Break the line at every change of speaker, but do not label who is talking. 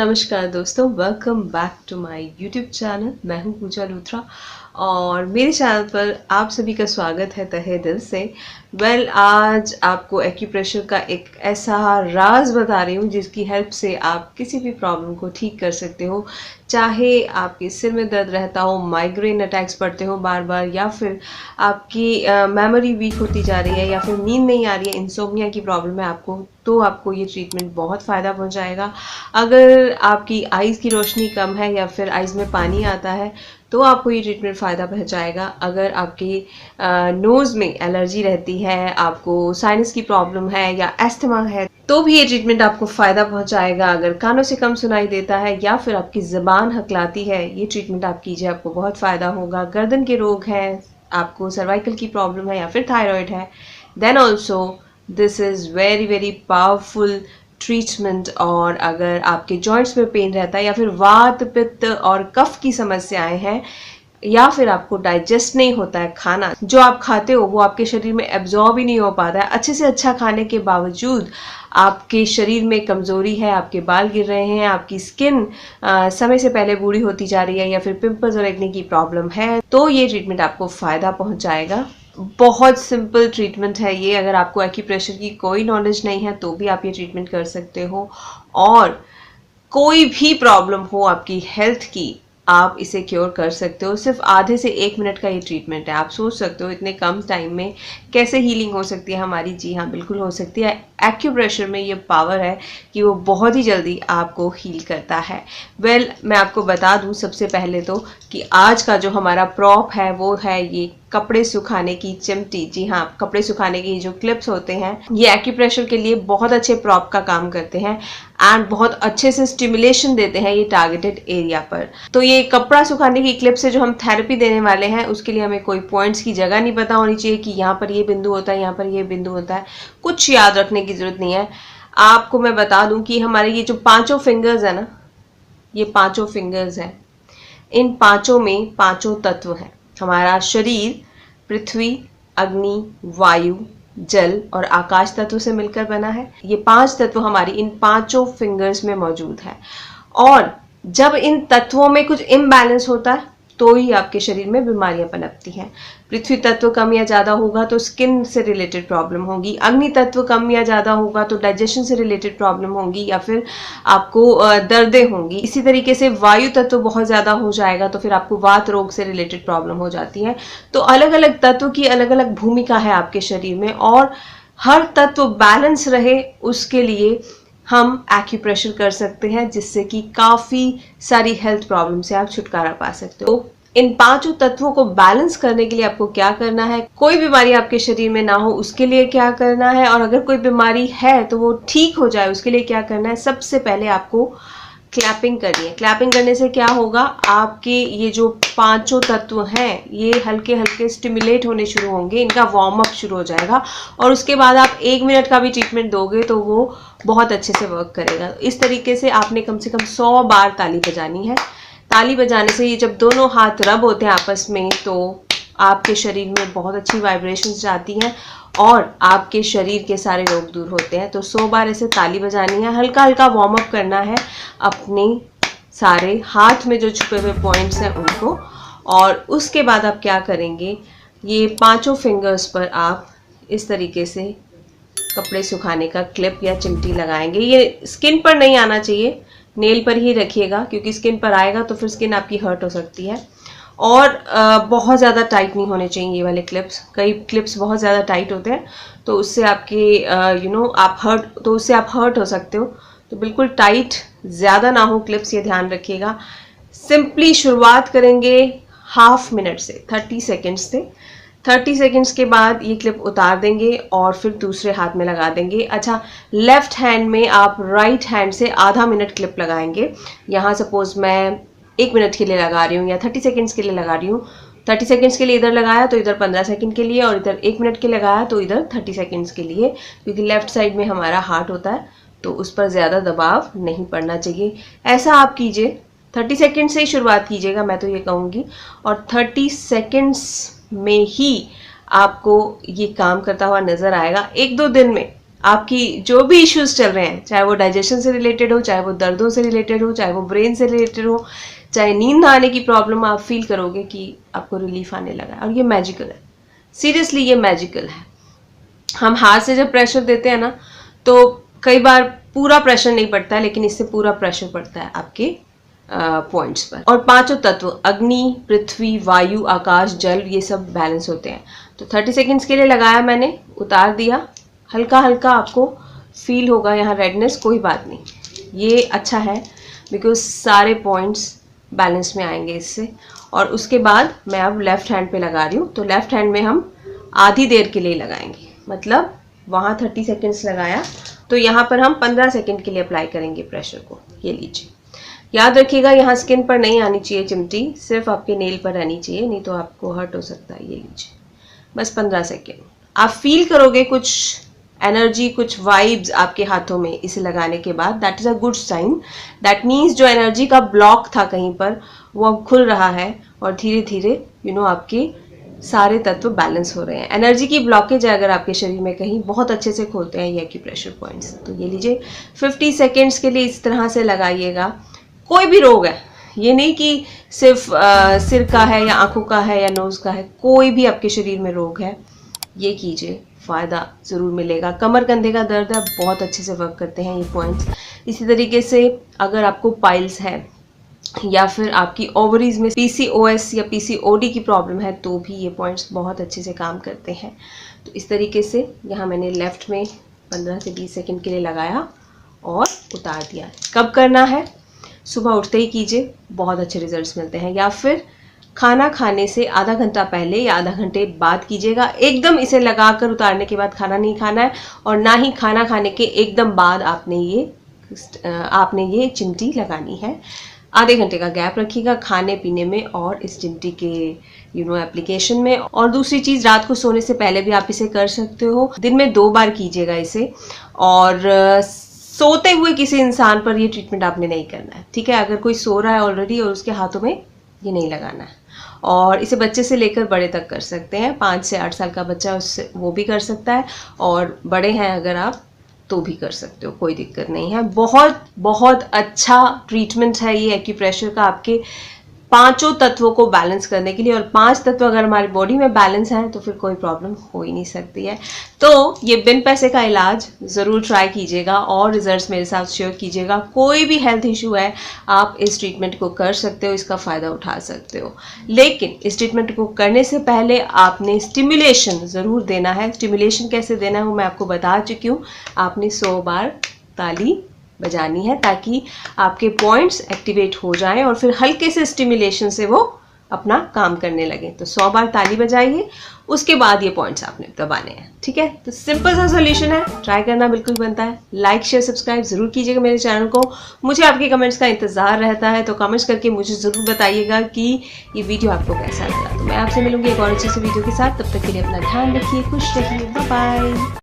नमस्कार दोस्तों, welcome back to my YouTube channel. मैं हूं पूजा लूथरा और मेरे चैनल पर आप सभी का स्वागत है तहे दिल से। आज आपको एक्यूप्रेशर का एक ऐसा राज बता रही हूँ जिसकी हेल्प से आप किसी भी प्रॉब्लम को ठीक कर सकते हो। चाहे आपके सिर में दर्द रहता हो, माइग्रेन अटैक्स पड़ते हो बार बार, या फिर आपकी मेमोरी वीक होती जा रही है, या फिर नींद नहीं आ रही है, इंसोम्निया की प्रॉब्लम है आपको, तो आपको ये ट्रीटमेंट बहुत फ़ायदा पहुंचाएगा। अगर आपकी आइज़ की रोशनी कम है या फिर आइज़ में पानी आता है तो आपको ये ट्रीटमेंट फ़ायदा पहुंचाएगा। अगर आपकी नोज़ में एलर्जी रहती है, आपको साइनस की प्रॉब्लम है या एस्थमा है, तो भी ये ट्रीटमेंट आपको फ़ायदा पहुंचाएगा। अगर कानों से कम सुनाई देता है या फिर आपकी ज़बान हकलाती है, ये ट्रीटमेंट आप कीजिए, आपको बहुत फ़ायदा होगा। गर्दन के रोग हैं, आपको सर्वाइकल की प्रॉब्लम है या फिर थायराइड है, then also this is very very powerful treatment. और अगर आपके जॉइंट्स में पेन रहता है या फिर वात पित्त और कफ की समस्याएं हैं, या फिर आपको डाइजेस्ट नहीं होता है, खाना जो आप खाते हो वो आपके शरीर में एब्जॉर्ब ही नहीं हो पाता है, अच्छे से अच्छा खाने के बावजूद आपके शरीर में कमज़ोरी है, आपके बाल गिर रहे हैं, आपकी स्किन समय से पहले बूढ़ी होती जा रही है, या फिर पिंपल्स और एक्ने की प्रॉब्लम है, तो ये ट्रीटमेंट आपको फ़ायदा पहुंचाएगा। बहुत सिंपल ट्रीटमेंट है ये। अगर आपको एक्यूप्रेशर की कोई नॉलेज नहीं है तो भी आप ये ट्रीटमेंट कर सकते हो। और कोई भी प्रॉब्लम हो आपकी हेल्थ की, आप इसे क्योर कर सकते हो। सिर्फ आधे से 1 मिनट का ये ट्रीटमेंट है। आप सोच सकते हो इतने कम टाइम में कैसे हीलिंग हो सकती है हमारी। जी हाँ, बिल्कुल हो सकती है। एक्यूप्रेशर में ये पावर है कि वो बहुत ही जल्दी आपको हील करता है। मैं आपको बता दूं सबसे पहले तो कि आज का जो हमारा प्रॉप है वो है ये कपड़े सुखाने की चिमटी। जी हाँ, कपड़े सुखाने की जो क्लिप्स होते हैं ये एक्यूप्रेशर के लिए बहुत अच्छे प्रॉप का काम करते हैं एंड बहुत अच्छे से स्टिमुलेशन देते हैं ये टारगेटेड एरिया पर। तो ये कपड़ा सुखाने की क्लिप से जो हम थेरेपी देने वाले हैं उसके लिए हमें कोई पॉइंट्स की जगह नहीं पता होनी चाहिए कि यहाँ पर ये बिंदु होता है, यहाँ पर ये बिंदु होता है, कुछ याद रखने की जरूरत नहीं है। आपको मैं बता दूं कि हमारे ये जो 5 फिंगर्स है ना, ये 5 फिंगर्स हैं, इन 5 में 5 तत्व हैं। हमारा शरीर पृथ्वी, अग्नि, वायु, जल और आकाश तत्व से मिलकर बना है। ये 5 तत्व हमारी इन 5 फिंगर्स में मौजूद है। और जब इन तत्वों में कुछ इम्बैलेंस होता है तो ही आपके शरीर में बीमारियां पनपती हैं। पृथ्वी तत्व कम या ज़्यादा होगा तो स्किन से रिलेटेड प्रॉब्लम होगी, अग्नि तत्व कम या ज़्यादा होगा तो डाइजेशन से रिलेटेड प्रॉब्लम होगी, या फिर आपको दर्दें होंगी। इसी तरीके से वायु तत्व बहुत ज़्यादा हो जाएगा तो फिर आपको वात रोग से रिलेटेड प्रॉब्लम हो जाती है। तो अलग अलग तत्व की अलग अलग भूमिका है आपके शरीर में, और हर तत्व बैलेंस रहे उसके लिए हम एक्यूप्रेशर कर सकते हैं, जिससे कि काफ़ी सारी हेल्थ प्रॉब्लम से आप छुटकारा पा सकते हो। इन 5 तत्वों को बैलेंस करने के लिए आपको क्या करना है, कोई बीमारी आपके शरीर में ना हो उसके लिए क्या करना है, और अगर कोई बीमारी है तो वो ठीक हो जाए उसके लिए क्या करना है। सबसे पहले आपको क्लैपिंग करनी है। क्लैपिंग करने से क्या होगा, आपके ये जो 5 तत्व हैं ये हल्के हल्के स्टिमुलेट होने शुरू होंगे, इनका वार्म अप शुरू हो जाएगा, और उसके बाद आप 1 मिनट का भी ट्रीटमेंट दोगे तो वो बहुत अच्छे से वर्क करेगा। इस तरीके से आपने कम से कम 100 बार ताली बजानी है। ताली बजाने से ये जब दोनों हाथ रब होते हैं आपस में तो आपके शरीर में बहुत अच्छी वाइब्रेशंस जाती हैं और आपके शरीर के सारे रोग दूर होते हैं। तो 100 बार ऐसे ताली बजानी है, हल्का हल्का वार्म अप करना है अपने सारे हाथ में जो छुपे हुए पॉइंट्स हैं उनको। और उसके बाद आप क्या करेंगे, ये 5 फिंगर्स पर आप इस तरीके से कपड़े सुखाने का क्लिप या चिमटी लगाएंगे। ये स्किन पर नहीं आना चाहिए, नेल पर ही रखिएगा, क्योंकि स्किन पर आएगा तो फिर स्किन आपकी हर्ट हो सकती है। और बहुत ज़्यादा टाइट नहीं होने चाहिए ये वाले क्लिप्स। कई क्लिप्स बहुत ज़्यादा टाइट होते हैं तो उससे आपके आप हर्ट हो सकते हो। तो बिल्कुल टाइट ज़्यादा ना हो क्लिप्स, ये ध्यान रखिएगा। सिंपली शुरुआत करेंगे ½ मिनट से, 30 सेकेंड्स से। 30 सेकेंड्स के बाद ये क्लिप उतार देंगे और फिर दूसरे हाथ में लगा देंगे। अच्छा, लेफ्ट हैंड में आप राइट हैंड से ½ मिनट क्लिप लगाएंगे। यहाँ सपोज मैं 1 मिनट के लिए लगा रही हूँ या 30 सेकेंड्स के लिए लगा रही हूँ। 30 सेकेंड्स के लिए इधर लगाया तो इधर 15 सेकेंड के लिए, और इधर 1 मिनट के लगाया तो इधर 30 सेकेंड्स के लिए, क्योंकि लेफ्ट साइड में हमारा हार्ट होता है तो उस पर ज़्यादा दबाव नहीं पड़ना चाहिए। ऐसा आप कीजिए, 30 सेकेंड से ही शुरुआत कीजिएगा मैं तो ये कहूँगी, और 30 सेकेंड्स में ही आपको ये काम करता हुआ नज़र आएगा। 1-2 दिन में आपकी जो भी इश्यूज चल रहे हैं, चाहे वो डाइजेशन से रिलेटेड हो, चाहे वो दर्दों से रिलेटेड हो, चाहे वो ब्रेन से रिलेटेड हो, चाहे नींद आने की प्रॉब्लम, आप फील करोगे कि आपको रिलीफ आने लगा है। और ये मैजिकल है, सीरियसली ये मैजिकल है। हम हाथ से जब प्रेशर देते हैं ना, तो कई बार पूरा प्रेशर नहीं पड़ता है, लेकिन इससे पूरा प्रेशर पड़ता है आपके पॉइंट्स पर। और पांचों तत्व अग्नि, पृथ्वी, वायु, आकाश, जल, ये सब बैलेंस होते हैं। तो 30 सेकेंड्स के लिए लगाया मैंने, उतार दिया। हल्का हल्का आपको फील होगा यहाँ रेडनेस, कोई बात नहीं, ये अच्छा है बिकॉज सारे पॉइंट्स बैलेंस में आएंगे इससे। और उसके बाद मैं अब लेफ्ट हैंड पे लगा रही हूँ। तो लेफ्ट हैंड में हम आधी देर के लिए लगाएंगे, मतलब वहाँ 30 सेकेंड्स लगाया, तो यहाँ पर हम 15 सेकेंड के लिए अप्लाई करेंगे प्रेशर को। ये लीजिए, याद रखिएगा यहाँ स्किन पर नहीं आनी चाहिए चिमटी, सिर्फ आपके नेल पर आनी चाहिए, नहीं तो आपको हर्ट हो सकता है। ये लीजिए, बस 15 सेकेंड। आप फील करोगे कुछ एनर्जी, कुछ वाइब्स आपके हाथों में इसे लगाने के बाद, that is a good sign. That means जो एनर्जी का ब्लॉक था कहीं पर, वो अब खुल रहा है और धीरे धीरे आपके सारे तत्व बैलेंस हो रहे हैं। एनर्जी की ब्लॉकेज है अगर आपके शरीर में कहीं, बहुत अच्छे से खोलते हैं ये एक्यूप्रेशर पॉइंट्स। तो ये लीजिए, 50 सेकेंड्स के लिए इस तरह से लगाइएगा। कोई भी रोग है, ये नहीं कि सिर्फ सिर का है या आंखों का है या नोज का है, कोई भी आपके शरीर में रोग है, ये कीजिए, फ़ायदा ज़रूर मिलेगा। कमर कंधे का दर्द है, बहुत अच्छे से वर्क करते हैं ये पॉइंट्स। इसी तरीके से अगर आपको पाइल्स है या फिर आपकी ओवरीज में PCOS या PCOD की प्रॉब्लम है, तो भी ये पॉइंट्स बहुत अच्छे से काम करते हैं। तो इस तरीके से यहाँ मैंने लेफ्ट में 15 से 20 सेकंड के लिए लगाया और उतार दिया। कब करना है? सुबह उठते ही कीजिए, बहुत अच्छे रिजल्ट्स मिलते हैं। या फिर खाना खाने से आधा घंटा पहले या आधा घंटे बाद कीजिएगा। एकदम इसे लगाकर उतारने के बाद खाना नहीं खाना है, और ना ही खाना खाने के एकदम बाद आपने ये चिमटी लगानी है। आधे घंटे का गैप रखिएगा खाने पीने में और इस चिमटी के एप्लीकेशन में। और दूसरी चीज़, रात को सोने से पहले भी आप इसे कर सकते हो। दिन में 2 बार कीजिएगा इसे, और सोते हुए किसी इंसान पर ये ट्रीटमेंट आपने नहीं करना है, ठीक है? अगर कोई सो रहा है ऑलरेडी और उसके हाथों में ये नहीं लगाना है। और इसे बच्चे से लेकर बड़े तक कर सकते हैं। 5 से 8 साल का बच्चा उससे वो भी कर सकता है, और बड़े हैं अगर आप तो भी कर सकते हो, कोई दिक्कत नहीं है। बहुत बहुत अच्छा ट्रीटमेंट है ये एक्यूप्रेशर का, आपके पांचों तत्वों को बैलेंस करने के लिए। और 5 तत्व अगर हमारी बॉडी में बैलेंस है तो फिर कोई प्रॉब्लम हो ही नहीं सकती है। तो ये बिन पैसे का इलाज ज़रूर ट्राई कीजिएगा और रिजल्ट्स मेरे साथ शेयर कीजिएगा। कोई भी हेल्थ इशू है, आप इस ट्रीटमेंट को कर सकते हो, इसका फ़ायदा उठा सकते हो। लेकिन इस ट्रीटमेंट को करने से पहले आपने स्टिमुलेशन ज़रूर देना है। स्टिमुलेशन कैसे देना है वो मैं आपको बता चुकी हूँ। आपने 100 बार ताली बजानी है ताकि आपके पॉइंट्स एक्टिवेट हो जाएं और फिर हल्के से स्टिमुलेशन से वो अपना काम करने लगे। तो 100 बार ताली बजाइए, उसके बाद ये पॉइंट्स आपने दबाने हैं, ठीक है? तो सिंपल सा सोल्यूशन है, ट्राई करना बिल्कुल बनता है। लाइक शेयर सब्सक्राइब जरूर कीजिएगा मेरे चैनल को। मुझे आपके कमेंट्स का इंतजार रहता है, तो कमेंट्स करके मुझे ज़रूर बताइएगा कि ये वीडियो आपको कैसा लगा। तो मैं आपसे मिलूंगी एक और अच्छी सी वीडियो के साथ। तब तक के लिए अपना ध्यान रखिए, खुश रहिए, बाय बाय।